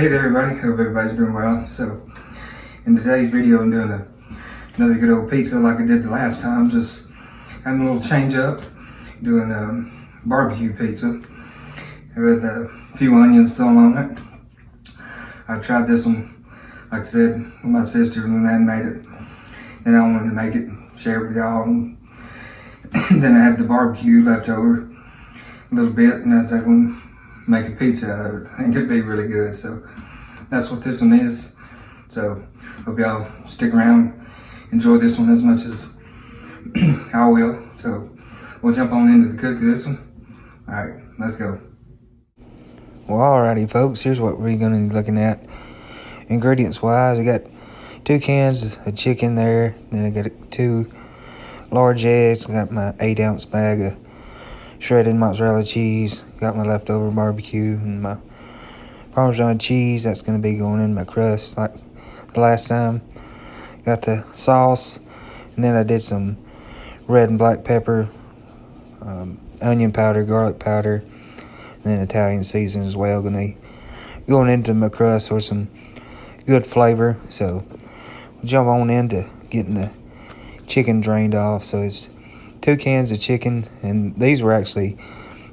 Hey there everybody, hope everybody's doing well. So in today's video I'm doing another good old pizza like I did the last time, just having a little change up, doing barbecue pizza with a few onions thrown on it. I tried this one, like I said, with my sister when I made it. Then I wanted to make it, share it with y'all. And then I had the barbecue left over a little bit, and I said, well, make a pizza out of it. I think it'd be really good. So that's what this one is. So hope y'all stick around, enjoy this one as much as I will. So we'll jump on into the cook of this one. All right, let's go. Well, alrighty folks, here's what we're gonna be looking at. Ingredients wise, I got 2 cans of chicken there. Then I got 2 large eggs. I got my 8-ounce bag of shredded mozzarella cheese. Got my leftover barbecue and my parmesan cheese. That's going to be going in my crust like the last time. Got the sauce, and then I did some red and black pepper, onion powder, garlic powder, and then Italian seasoning as well. Going into my crust for some good flavor. So we'll jump on into getting the chicken drained off. So it's 2 cans of chicken, and these were actually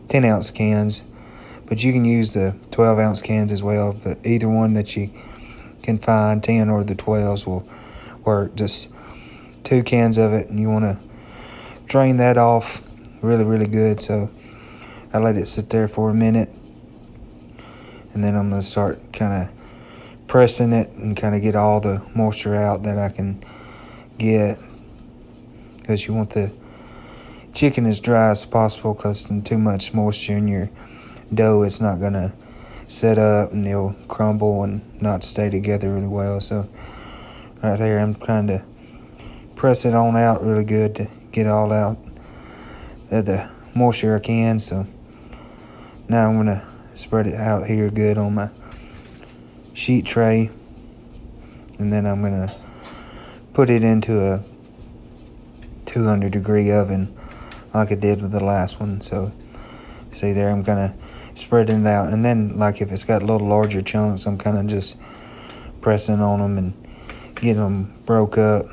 10-ounce cans, but you can use the 12-ounce cans as well. But either one that you can find, 10 or the 12s, will work. Just 2 cans of it, and you want to drain that off really good. So I let it sit there for a minute, and then I'm going to start kind of pressing it and kind of get all the moisture out that I can get, because you want the chicken as dry as possible, because too much moisture in your dough, it's not going to set up and it'll crumble and not stay together really well. So right there, I'm trying to press it on out really good to get all out of the moisture I can. So now I'm going to spread it out here good on my sheet tray, and then I'm going to put it into a 200-degree oven like I did with the last one. So see there, I'm kind of spreading it out, and then like if it's got little larger chunks, I'm kind of just pressing on them and getting them broke up.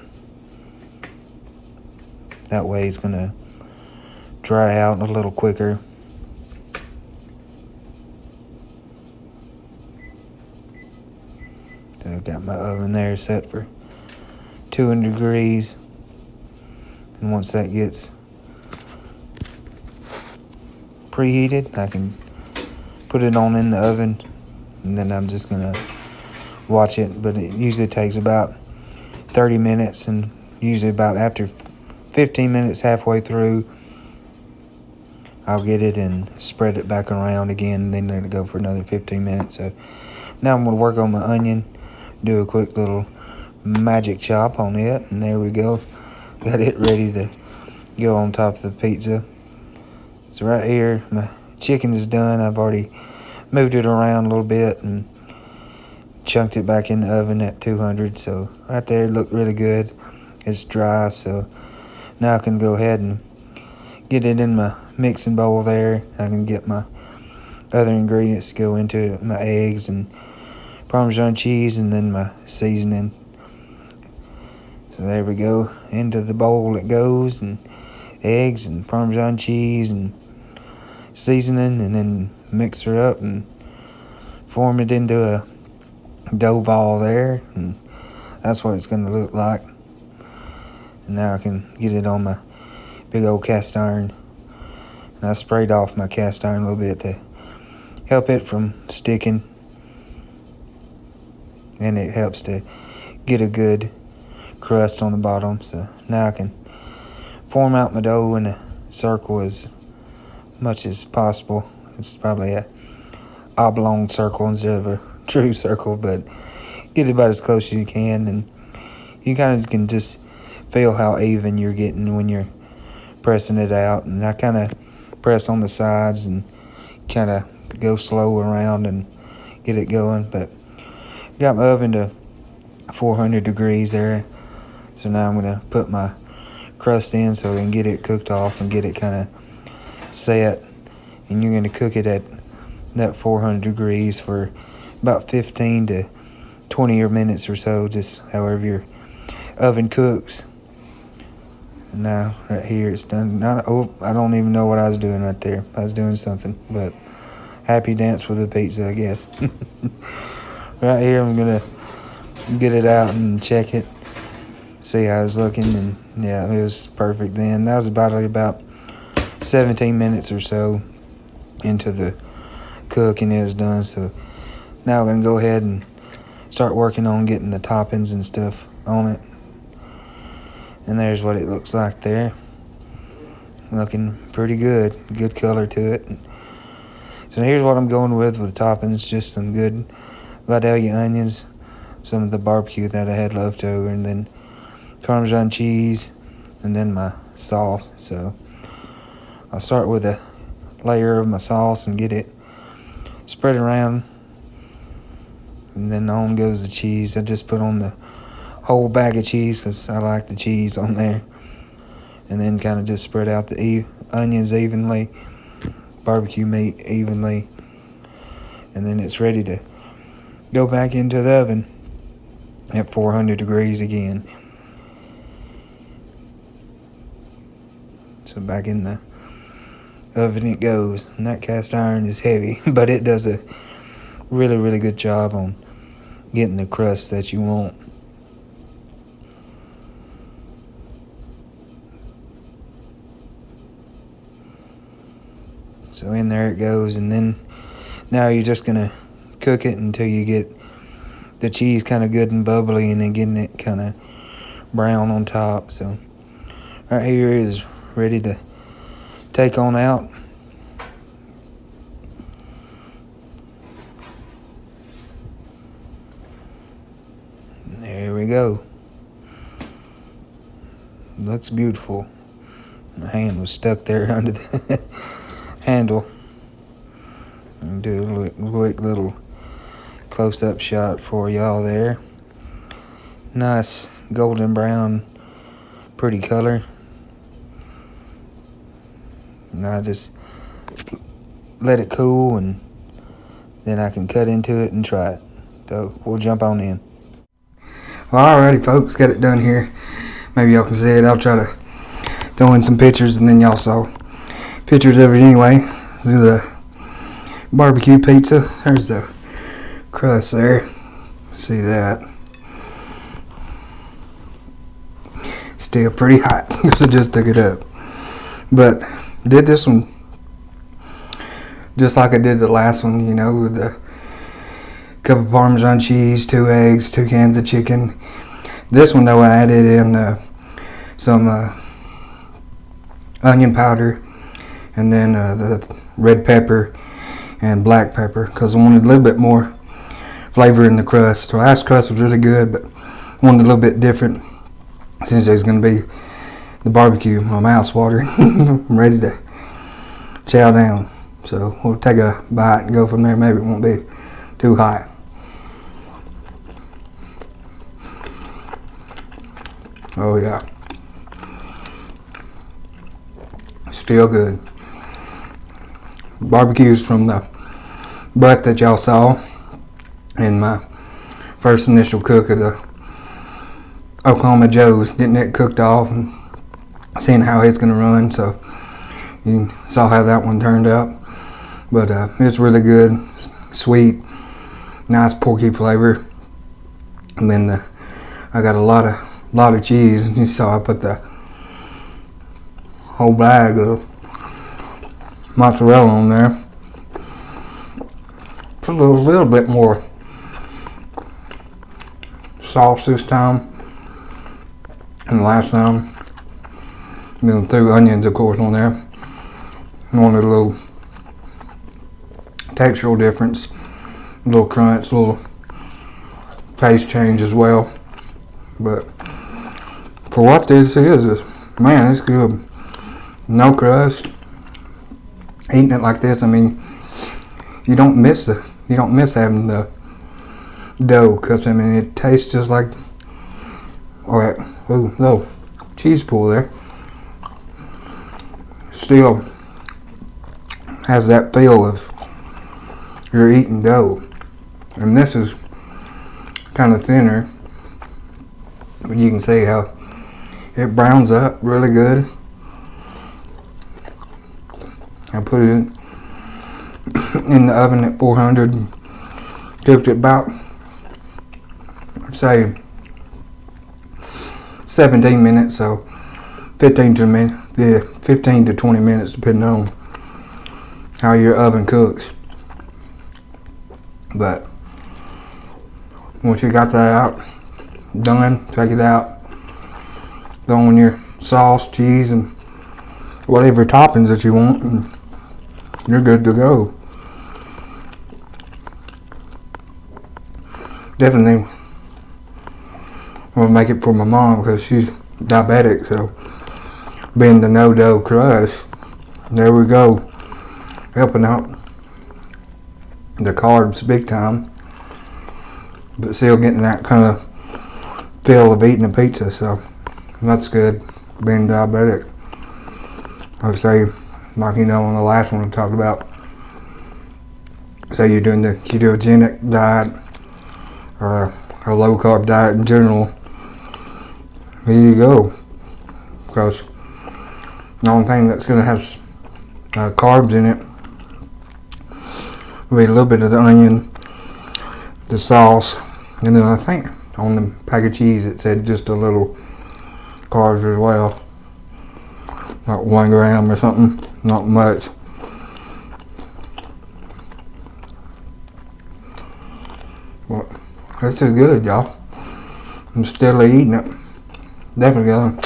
That way it's going to dry out a little quicker. So I've got my oven there set for 200 degrees, and once that gets preheated, I can put it on in the oven, and then I'm just gonna watch it. But it usually takes about 30 minutes, and usually about after 15 minutes, halfway through, I'll get it and spread it back around again, and then let it go for another 15 minutes. So now I'm gonna work on my onion, do a quick little magic chop on it, and there we go. Got it ready to go on top of the pizza. So right here, my chicken is done. I've already moved it around a little bit and chunked it back in the oven at 200. So right there, it looked really good. It's dry, so now I can go ahead and get it in my mixing bowl there. I can get my other ingredients to go into it, my eggs and Parmesan cheese, and then my seasoning. So there we go. Into the bowl it goes, and eggs and Parmesan cheese and seasoning, and then mix her up and form it into a dough ball there, and that's what it's going to look like. And now I can get it on my big old cast iron, and I sprayed off my cast iron a little bit to help it from sticking, and it helps to get a good crust on the bottom. So now I can form out my dough in a circle as much as possible. It's probably a oblong circle instead of a true circle, but get it about as close as you can, and you kind of can just feel how even you're getting when you're pressing it out. And I kind of press on the sides and kind of go slow around and get it going. But I got my oven to 400 degrees there. So now I'm going to put my crust in so I can get it cooked off and get it kind of set. And you're going to cook it at that 400 degrees for about 15 to 20 minutes or so, just however your oven cooks. And now right here it's done. I don't even know what I was doing right there. I was doing something, but happy dance for the pizza, I guess. Right here I'm gonna get it out and check it, see how it's looking, and yeah, it was perfect then. That was about 17 minutes or so into the cook, and it was done. So now we're gonna go ahead and start working on getting the toppings and stuff on it. And there's what it looks like there. Looking pretty good. Good color to it. So here's what I'm going with toppings. Just some good Vidalia onions, some of the barbecue that I had left over, and then Parmesan cheese, and then my sauce. So I'll start with a layer of my sauce and get it spread around, and then on goes the cheese. I just put on the whole bag of cheese because I like the cheese on there, and then kind of just spread out the onions evenly, barbecue meat evenly, and then it's ready to go back into the oven at 400 degrees again. So back in the oven it goes, and that cast iron is heavy, but it does a really, really good job on getting the crust that you want. So in there it goes, and then now you're just gonna cook it until you get the cheese kind of good and bubbly, and then getting it kind of brown on top. So right here is ready to take on out. There we go. Looks beautiful. My hand was stuck there under the handle. And do a quick little close-up shot for y'all there. Nice golden brown, pretty color. And I just let it cool, and then I can cut into it and try it. So we'll jump on in. Well, alrighty folks, got it done here. Maybe y'all can see it. I'll try to throw in some pictures, and then y'all saw pictures of it anyway. This is the BBQ pizza. There's the crust there. See that? Still pretty hot because I just took it up. But did this one just like I did the last one, you know, with the cup of Parmesan cheese, 2 eggs, 2 cans of chicken. This one though, I added in some onion powder, and then the red pepper and black pepper, because I wanted a little bit more flavor in the crust. The last crust was really good, but I wanted a little bit different since there's going to be the barbecue. My mouth's watering. I'm ready to chow down. So we'll take a bite and go from there. Maybe it won't be too hot. Oh yeah. Still good. Barbecues from the butt that y'all saw in my first initial cook of the Oklahoma Joe's, getting it cooked off and seeing how it's going to run. So you saw how that one turned out. But it's really good, sweet, nice porky flavor. And then I got a lot of cheese. You saw I put the whole bag of mozzarella on there. Put a little bit more sauce this time than the last time. Then threw onions, of course, on there. Wanted a little textural difference, a little crunch, a little taste change as well. But for what this is, man, it's good. No crust. Eating it like this, I mean, you don't miss having the dough, because I mean it tastes just like. Alright, ooh, no cheese pool there. Still has that feel of you're eating dough. And this is kind of thinner, but you can see how it browns up really good. I put it in the oven at 400, cooked it about, say, 17 minutes, so 15 to 20 minutes, depending on how your oven cooks. But once you got that out, done, take it out, throw on your sauce, cheese, and whatever toppings that you want, and you're good to go. Definitely I'm gonna make it for my mom because she's diabetic, so being the no dough crust, there we go, helping out the carbs big time, but still getting that kind of feel of eating a pizza, so that's good, being diabetic. I would say, like on the last one I talked about, say you're doing the ketogenic diet or a low carb diet in general, here you go, because the only thing that's going to have carbs in it will be a little bit of the onion, the sauce, and then I think on the pack of cheese it said just a little carbs as well, like 1 gram or something, not much. Well, this is good, y'all. I'm steadily eating it. Definitely gonna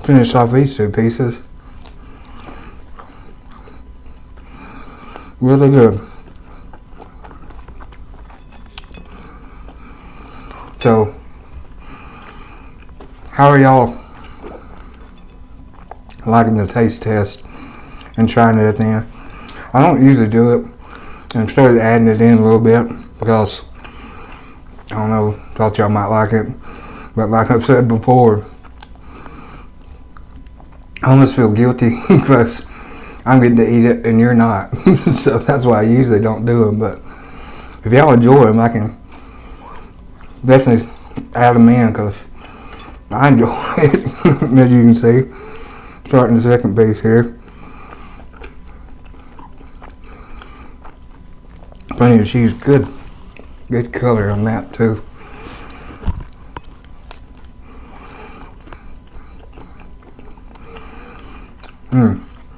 finish off these 2 pieces. Really good. So, how are y'all liking the taste test and trying it at the end? I don't usually do it. I'm started adding it in a little bit because I don't know, thought y'all might like it. But like I've said before, I almost feel guilty because I'm getting to eat it and you're not. So that's why I usually don't do them. But if y'all enjoy them, I can definitely add them in because I enjoy it. As you can see, starting the second piece here. Plenty of cheese, good color on that too.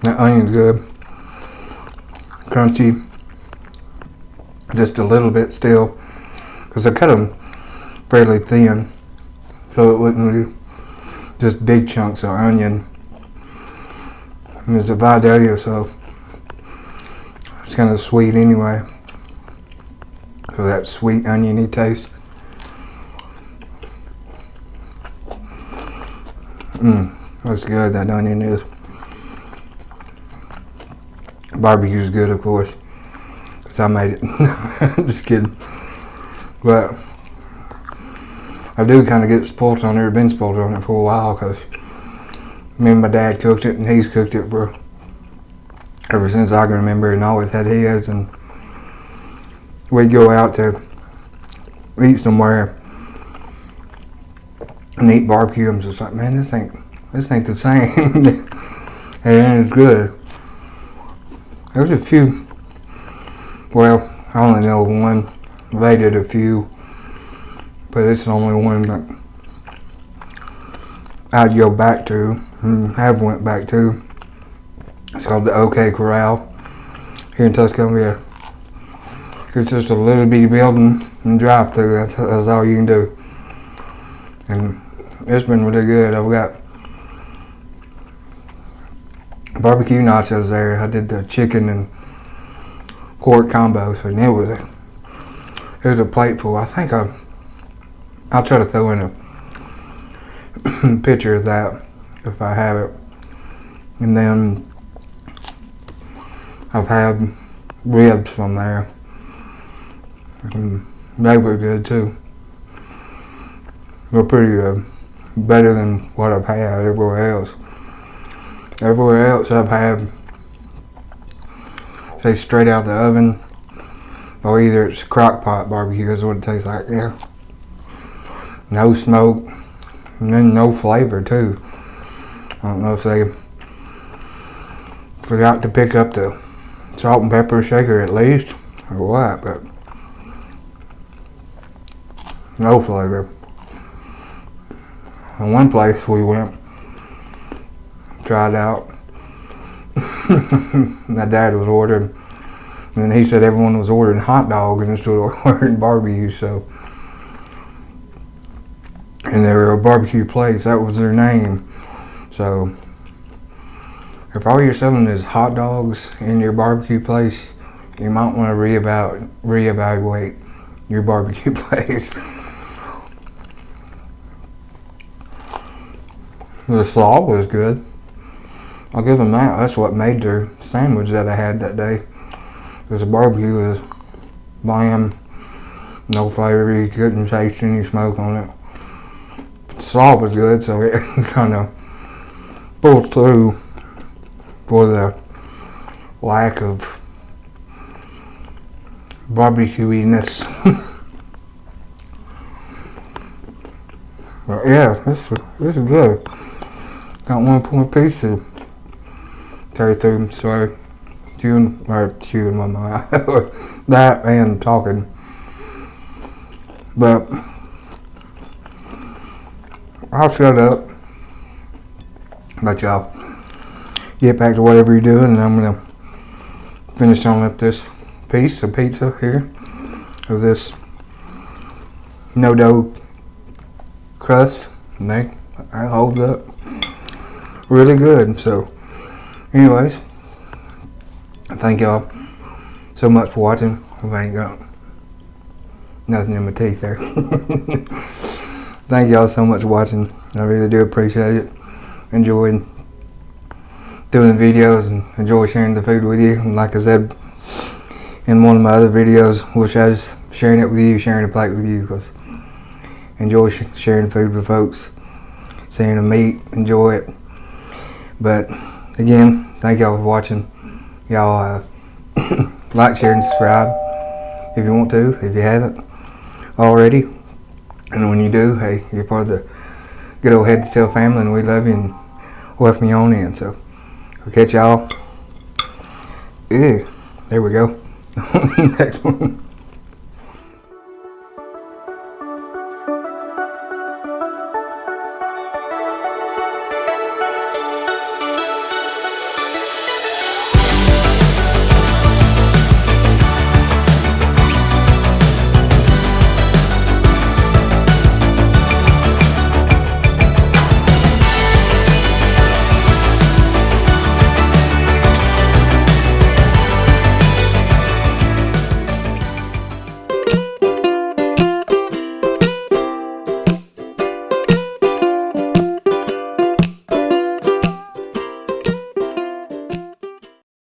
That onion's good, crunchy, just a little bit still, because I cut them fairly thin, so it wouldn't be just big chunks of onion. And it's a Vidalia, so it's kind of sweet anyway. So that sweet oniony taste. That's good, that onion is. Barbecue is good, of course, because I made it. Just kidding. But I do kind of get spoiled on it, been spoiled on it for a while, because me and my dad cooked it, and he's cooked it for ever since I can remember, and always had his, and we'd go out to eat somewhere and eat barbecue. I'm just like, man, this ain't the same. And it's good. There's a few, well, I only know one. They did a few, but it's the only one that I'd go back to and have went back to. It's called the OK Corral here in Tuscaloosa. It's just a little bitty building and drive through. That's all you can do. And it's been really good. I've got barbecue nachos there. I did the chicken and pork combo, so it was a plate full. I think I'll try to throw in a picture of that if I have it. And then I've had ribs from there. They were good too. They're pretty good. Better than what I've had everywhere else. Everywhere else I've had, say, straight out the oven, or either it's crock pot barbecue. That's what it tastes like. Yeah, no smoke, and then no flavor too. I don't know if they forgot to pick up the salt and pepper shaker at least, or what, but no flavor. In one place we went, tried out, my dad was ordering, and he said everyone was ordering hot dogs instead of ordering barbecue, so, and they were a barbecue place, that was their name. So if all you're selling is hot dogs in your barbecue place, you might want to reevaluate your barbecue place. The slaw was good. I'll give them that. That's what made their sandwich that I had that day. Because the barbecue was bland, no flavor, you couldn't taste any smoke on it. The slaw was good, so it kind of pulled through for the lack of barbecue-iness. But yeah, this is good. Got one more piece to carry through. Sorry, chewing my mind. That and talking. But I'll shut up. Let y'all get back to whatever you're doing, and I'm gonna finish on up this piece of pizza here of this no dough crust, and that holds up really good. So anyways, thank y'all so much for watching. I ain't got nothing in my teeth there. Thank y'all so much for watching. I really do appreciate it. Enjoying doing the videos and enjoy sharing the food with you. And like I said in one of my other videos, wish I was sharing it with you, sharing a plate with you, because enjoy sharing food with folks, seeing them eat, enjoy it. But again, thank y'all for watching. Y'all like, share, and subscribe if you want to, if you haven't already. And when you do, hey, you're part of the good old Head to Tail family, and we love you and welcome you on in. So we'll catch y'all. There we go. Next one.